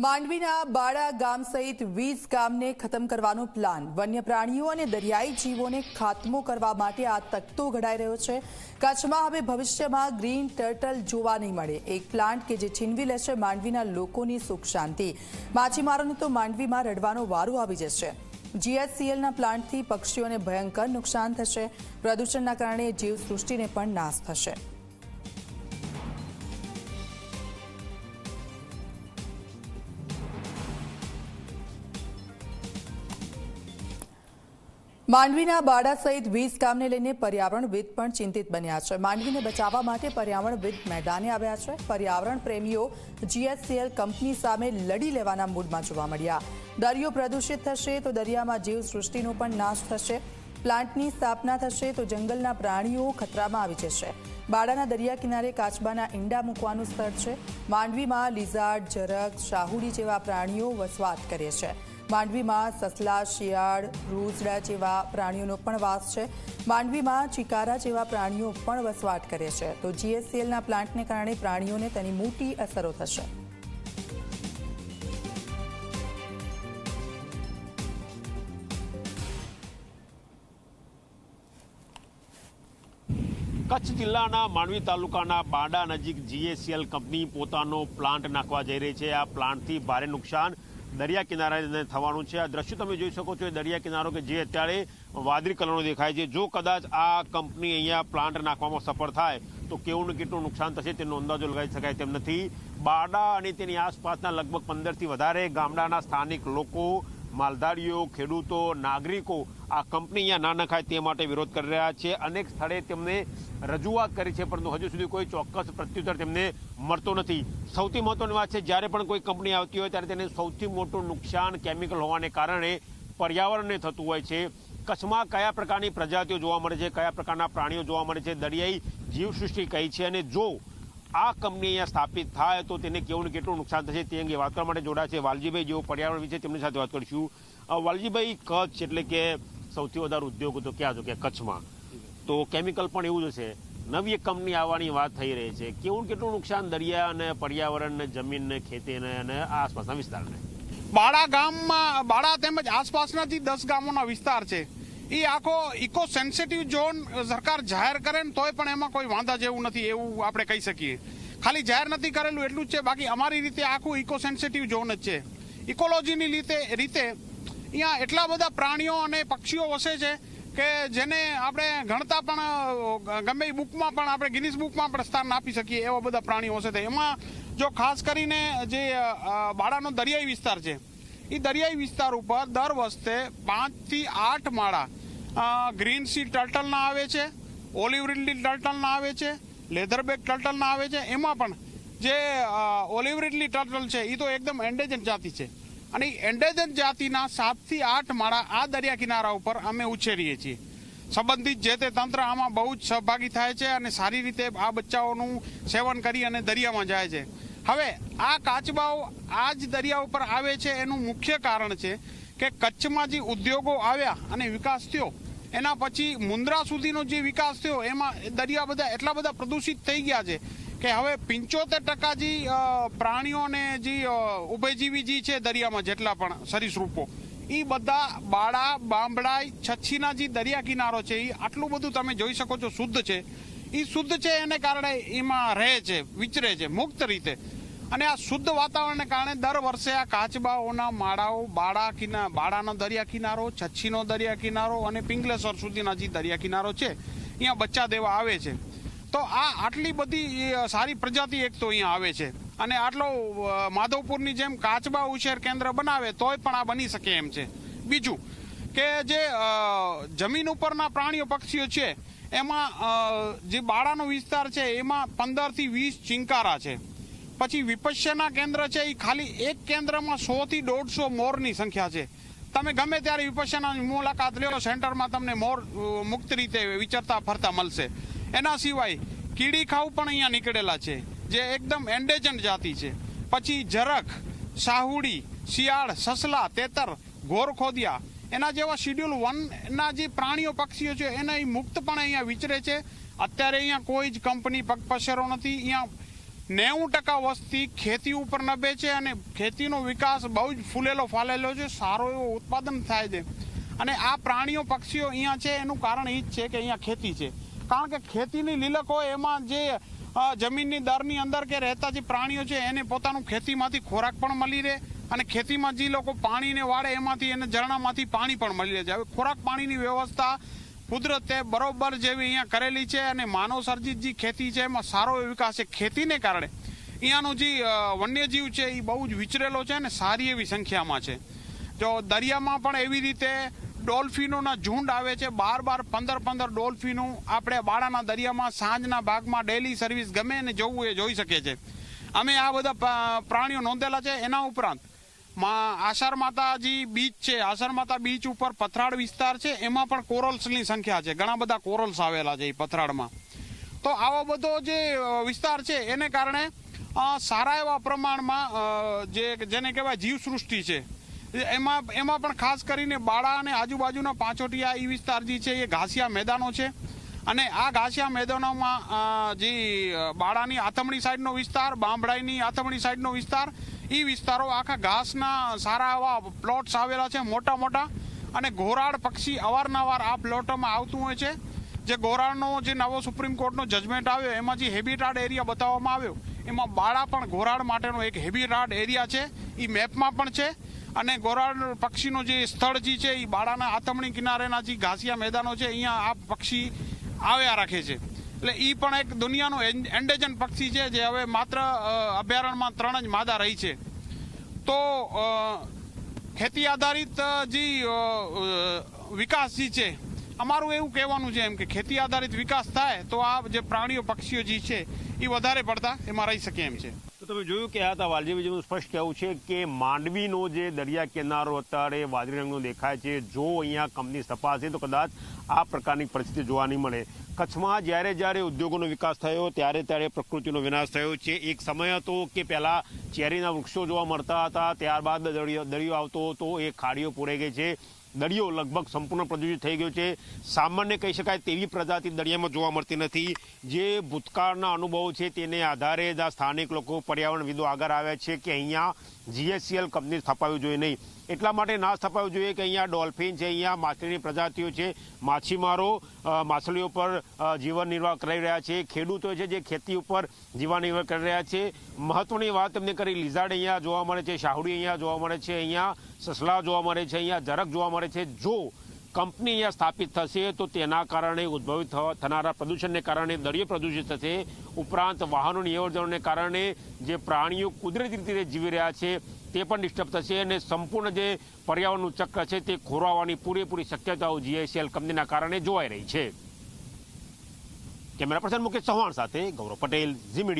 માંડવીના બાળા ગામ સહિત 20 ગામને ખતમ કરવાનો પ્લાન। વન્ય પ્રાણીઓ અને દરિયાઈ જીવોને ખાત્મો કરવા માટે આ તકતો ઘડાઈ રહ્યો છે। કચ્છમાં હવે ભવિષ્યમાં ગ્રીન ટર્ટલ જોવા નહીં મળે। એક પ્લાન્ટ કે જે છીનવી લેશે માંડવીના લોકોની સુખ શાંતિ। માછીમારોને તો માંડવીમાં રડવાનો વારો આવી જશે। જીએચસીએલના પ્લાન્ટથી પક્ષીઓને ભયંકર નુકસાન થશે। પ્રદૂષણના કારણે જીવસૃષ્ટિને પણ નાશ થશે। માંડવીના બાડા સહિત 20 ગામને લઈને પર્યાવરણવિદ પણ ચિંતિત બન્યા છે। માંડવીને બચાવવા માટે પર્યાવરણવિદ મેદાને આવ્યા છે। પર્યાવરણ પ્રેમીઓ જીએચસીએલ કંપની સામે લડી લેવાના મૂડમાં જોવા મળ્યા। દરિયો પ્રદૂષિત થશે તો દરિયામાં જીવસૃષ્ટિનો પણ નાશ થશે। પ્લાન્ટની સ્થાપના થશે તો જંગલના પ્રાણીઓ ખતરામાં આવી જશે। બાડાના દરિયા કિનારે કાચબાના ઈંડા મૂકવાનું સ્થળ છે। માંડવીમાં લીઝાર્ડ, જરખ, શાહુડી જેવા પ્રાણીઓ વસવાટ કરે છે। માંડવીમાં સસલા, શિયાળ, રૂસડા જેવા પ્રાણીઓનો પણ વાસ છે। માંડવીમાં ચિકારા જેવા પ્રાણીઓ પણ વસવાટ કરે છે। તો જીએચસીએલના પ્લાન્ટને કારણે પ્રાણીઓને તેની મોટી અસરો થશે। કચ્છ જિલ્લાના માંડવી તાલુકાના બાડા નજીક જીએચસીએલ કંપની પોતાનો પ્લાન્ટ નાખવા જઈ રહી છે। આ પ્લાન્ટથી ભારે નુકસાન દરિયા કિનારે થવાનું છે। આ દ્રશ્યો તમે જોઈ શકો છો, દરિયા કિનારો કે જે અત્યારે વાદળી કલરનો દેખાય છે। જો કદાચ આ કંપની અહીંયા પ્લાન્ટ નાખવામાં સફળ થાય તો કેવું ને કેટલું નુકસાન થશે તેનો અંદાજો લગાવી શકાય તેમ નથી। બાડા અને તેની આસપાસના લગભગ 15થી વધારે ગામડાના સ્થાનિક લોકો, માલધારીઓ, ખેડૂતો, નાગરિકો આ કંપની અહીંયા ના નખાય તે માટે વિરોધ કરી રહ્યા છે। અનેક સ્થળે તેમને રજૂઆત કરી છે, પરંતુ હજુ સુધી કોઈ ચોક્કસ પ્રત્યુત્તર તેમને મળતો નથી। સૌથી મહત્વની વાત છે, જ્યારે પણ કોઈ કંપની આવતી હોય ત્યારે તેને સૌથી મોટું નુકસાન કેમિકલ હોવાને કારણે પર્યાવરણને થતું હોય છે। કચ્છમાં કયા પ્રકારની પ્રજાતિઓ જોવા મળે છે, કયા પ્રકારના પ્રાણીઓ જોવા મળે છે, દરિયાઈ જીવસૃષ્ટિ કઈ છે, અને જો આ કંપની અહીંયા સ્થાપિત થાય તો તેને કેવું ને કેટલું નુકસાન થશે તે અંગે વાત કરવા માટે જોડાયા છે વાલજીભાઈ, જેઓ પર્યાવરણ વિશે તેમની સાથે વાત કરીશું। વાલજીભાઈ, કચ્છ એટલે કે સૌથી વધારે ઉદ્યોગો તો ક્યાં છો કે કચ્છમાં, તો કેમિકલ પણ એવું જ હશે। નવી એક કંપની આવવાની વાત થઈ રહી છે, કેવું કેટલું નુકસાન દરિયા અને પર્યાવરણને, જમીનને, ખેતીને અને આસપાસના વિસ્તારને? બાડા ગામમાં, બાડા તેમજ આસપાસના જે 10 ગામોના વિસ્તાર છે એ આખો ઇકો સેન્સિટિવ ઝોન સરકાર જાહેર કરે ને તોય પણ એમાં કોઈ વાંધા જેવું નથી એવું આપણે કહી શકીએ। ખાલી જાહેર નથી કરેલું એટલું જ છે, બાકી અમારી રીતે આખું ઇકો સેન્સિટિવ ઝોન જ છે। ઇકોલોજીની રીતે અહીંયા એટલા બધા પ્રાણીઓ અને પક્ષીઓ વસે છે કે જેને આપણે ગણતા પણ ગમે એ બુકમાં પણ આપણે ગિનિસ બુકમાં પણ સ્થાન આપી શકીએ એવા બધા પ્રાણીઓ હશે। એમાં જો ખાસ કરીને જે બાડાનો દરિયાઈ વિસ્તાર છે એ દરિયાઈ વિસ્તાર ઉપર દર વર્ષે 5 થી 8 માળા ગ્રીન સી ટર્ટલના આવે છે, ઓલિવ રીડલી ટર્ટલના આવે છે, લેધરબેક ટર્ટલના આવે છે। એમાં પણ જે ઓલિવ રીડલી ટર્ટલ છે એ તો એકદમ એન્ડેજન્ટ જાતિ છે અને એન્ડેજન્ટ જાતિના 7 થી 8 માળા આ દરિયા કિનારા ઉપર અમે ઉછેરીએ છીએ। સંબંધિત જે તે તંત્ર આમાં બહુ જ સહભાગી થાય છે અને સારી રીતે આ બચ્ચાઓનું સેવન કરી અને દરિયામાં જાય છે। હવે આ કાચબાઓ આ જ દરિયા ઉપર આવે છે એનું મુખ્ય કારણ છે કે કચ્છમાં જે ઉદ્યોગો આવ્યા અને વિકાસ થયો એના પછી મુન્દ્રા સુધીનો જે વિકાસ થયો એમાં દરિયા બધા એટલા બધા પ્રદૂષિત થઈ ગયા છે કે હવે 75% જે પ્રાણીઓને જે ઉભયજીવી જે છે દરિયામાં જેટલા પણ સરીસૃપો એ બધા બાડા, બાંભડાઈ, છચ્છીના જે દરિયા કિનારો છે એ આટલું બધું તમે જોઈ શકો છો શુદ્ધ છે। એ શુદ્ધ છે એને કારણે એમાં રહે છે, વિચરે છે મુક્ત રીતે, અને આ શુદ્ધ વાતાવરણને કારણે દર વર્ષે આ કાચબાઓના માળાઓ બાડાનો દરિયા કિનારો, છચ્છીનો દરિયા કિનારો અને પિંગલેશ્વર સુધીના જે દરિયા કિનારો છે અહીંયા બચ્ચા દેવા આવે છે। તો આ આટલી બધી સારી પ્રજાતિ એક તો અહીંયા આવે છે અને આટલો માધવપુરની જેમ કાચબા ઉછેર કેન્દ્ર બનાવે તોય પણ આ બની શકે એમ છે। બીજું કે જે જમીન ઉપરના પ્રાણીઓ, પક્ષીઓ છે એમાં જે બાડાનો વિસ્તાર છે એમાં 15 થી 20 ચિંકારા છે। પછી વિપશ્યના કેન્દ્ર છે એ ખાલી એક કેન્દ્રમાં 100 થી 150 મોરની સંખ્યા છે। તમે ગમે ત્યારે વિપશ્યનાની મુલાકાત લો, સેન્ટરમાં તમને મોર મુક્ત રીતે વિચરતા ફરતા મળશે। એના સિવાય કીડી ખાવ પણ અહીંયા નીકળેલા છે જે એકદમ એન્ડેજન્ટ જાતિ છે। પછી જરખ, શાહુડી, શિયાળ, સસલા, તેતર, ઘોરખોદિયા એના જેવા શિડ્યુલ 1ના જે પ્રાણીઓ, પક્ષીઓ છે એના મુક્તપણે અહીંયા વિચરે છે। અત્યારે અહીંયા કોઈ જ કંપની પગપસરો નથી। અહીંયા 90% વસ્તી ખેતી ઉપર નભે છે અને ખેતીનો વિકાસ બહુ જ ફૂલેલો ફાલેલો છે, સારો એવો ઉત્પાદન થાય છે. અને આ પ્રાણીઓ પક્ષીઓ અહીંયા છે એનું કારણ એ જ છે કે અહીંયા ખેતી છે. કારણ કે ખેતીની લીલક હોય એમાં જે જમીનની દરની અંદર કે રહેતા જે પ્રાણીઓ છે એને પોતાનું ખેતીમાંથી ખોરાક પણ મળી રહે અને ખેતીમાં જે લોકો પાણીને વાળે એમાંથી એને ઝરણામાંથી પાણી પણ મળી રહે છે. હવે ખોરાક પાણીની વ્યવસ્થા કુદરતે બરોબર જેવી અહીંયા કરેલી છે અને માનવ સર્જિત જે ખેતી છે એમાં સારો એવો વિકાસ છે. ખેતીને કારણે અહીંયાનો જે વન્યજીવ છે એ બહુ જ વિચરેલો છે અને સારી એવી સંખ્યામાં છે. જો દરિયામાં પણ એવી રીતે ડોલ્ફિનોના ઝુંડ આવે છે, 12-15 ડોલ્ફિનો આપણે બાળાના દરિયામાં સાંજના ભાગમાં ડેલી સર્વિસ ગમે એને જોવું એ જોઈ શકે છે. અમે આ બધા પ્રાણીઓ નોંધેલા છે. એના ઉપરાંત આશાર માતાજી બીચ છે, આશાર માતા બીચ ઉપર પથરાળ વિસ્તાર છે, એમાં પણ કોરલ્સની સંખ્યા છે, ઘણા બધા કોરલ્સ આવેલા છે એ પથરાળમાં. તો આવો બધો જે વિસ્તાર છે એને કારણે સારા એવા પ્રમાણમાં જેને કહેવાય જીવસૃષ્ટિ છે એમાં પણ ખાસ કરીને બાળા અને આજુબાજુના પાંચોટિયા એ વિસ્તાર જે છે એ ઘાસિયા મેદાનો છે. અને આ ઘાસિયા મેદાનોમાં જે બાળાની આથમણી સાઈડનો વિસ્તાર, બાંભડાઈની આથમણી સાઈડનો વિસ્તાર, એ વિસ્તારો આખા ઘાસના સારા એવા પ્લોટ્સ આવેલા છે મોટા મોટા. અને ઘોરાડ પક્ષી અવારનવાર આ પ્લોટોમાં આવતું હોય છે. જે ઘોરાડનો જે નવો સુપ્રીમ કોર્ટનો જજમેન્ટ આવ્યો એમાં જે હેબિટાટ એરિયા બતાવવામાં આવ્યો એમાં બાળા પણ ઘોરાડ માટેનો એક હેબિટાટ એરિયા છે, એ મેપમાં પણ છે. અને ઘોરાડ પક્ષીનો જે સ્થળ જે છે એ બાળાના આથમણી કિનારેના જે ઘાસિયા મેદાનો છે અહીંયા આ પક્ષી આવ્યા રાખે છે. એટલે એ પણ એક દુનિયાનું એન્ડેજન પક્ષી છે જે હવે માત્ર અભયારણ્યમાં 3 જ માદા રહી છે. તો ખેતી આધારિત જે વિકાસ જે છે અમારું એવું કહેવાનું છે એમ કે ખેતી આધારિત વિકાસ થાય તો આ જે પ્રાણીઓ પક્ષીઓ જે છે એ વધારે પડતા એમાં રહી શકે એમ છે. તો તમે જોયું કે આ હતા વાલજીભાઈનું સ્પષ્ટ કહેવું છે કે માંડવીનો જે દરિયા કિનારો અત્યારે વાદળી રંગનો દેખાય છે, જો અહીંયા કંપની સ્થપાશે તો કદાચ આ પ્રકારની પરિસ્થિતિ જોવા નહીં મળે. કચ્છમાં જ્યારે ઉદ્યોગોનો વિકાસ થયો ત્યારે પ્રકૃતિનો વિનાશ થયો છે. એક સમય હતો કે પહેલાં ચેરીના વૃક્ષો જોવા મળતા હતા, ત્યારબાદ દરિયો આવતો હતો, એ ખાડીઓ પૂરાઈ ગઈ છે. દરિયો લગભગ સંપૂર્ણ પ્રદૂષિત થઈ ગયો છે. સામાન્ય કહી શકાય તેવી પ્રજાતિ દરિયામાં જોવા મળતી નથી. જે ભૂતકાળના અનુભવો છે તેને આધારે જ આ સ્થાનિક લોકો, પર્યાવરણવિદો આગળ આવ્યા છે કે અહીંયા GSCL કંપની સ્થપાવવી જોઈએ નહીં. એટલા માટે ના સ્થપાવવું જોઈએ કે અહીંયા ડોલ્ફિન છે, અહીંયા માછલીની પ્રજાતિઓ છે, માછીમારો માછલીઓ પર જીવન નિર્વાહ કરી રહ્યા છે, ખેડૂતો છે જે ખેતી ઉપર જીવન નિર્વાહ કરી રહ્યા છે. મહત્વની વાત તમને કરી, લિઝાર્ડ અહીંયા જોવા મળે છે, શાહુડી અહીંયા જોવા મળે છે, અહીંયા સસલા જોવા મળે છે, અહીંયા ઝરખ જોવા મળે છે. જો કંપની અહીંયા સ્થાપિત થશે તો તેના કારણે ઉદ્ભવિત થનારા પ્રદૂષણને કારણે દરિયો પ્રદૂષિત થશે. ઉપરાંત વાહનોની અવરજવરને કારણે જે પ્રાણીઓ કુદરતી રીતે જીવી રહ્યા છે તે પણ ડિસ્ટર્બ થશે અને સંપૂર્ણ જે પર્યાવરણનું ચક્ર છે તે ખોરવવાની પૂરેપૂરી શક્યતાઓ GSCL કંપનીના કારણે જોવાઈ રહી છે. કેમેરા પર્સન મુકેશ ચૌહાણ સાથે ગૌરવ પટેલ, ઝી મીડિયા.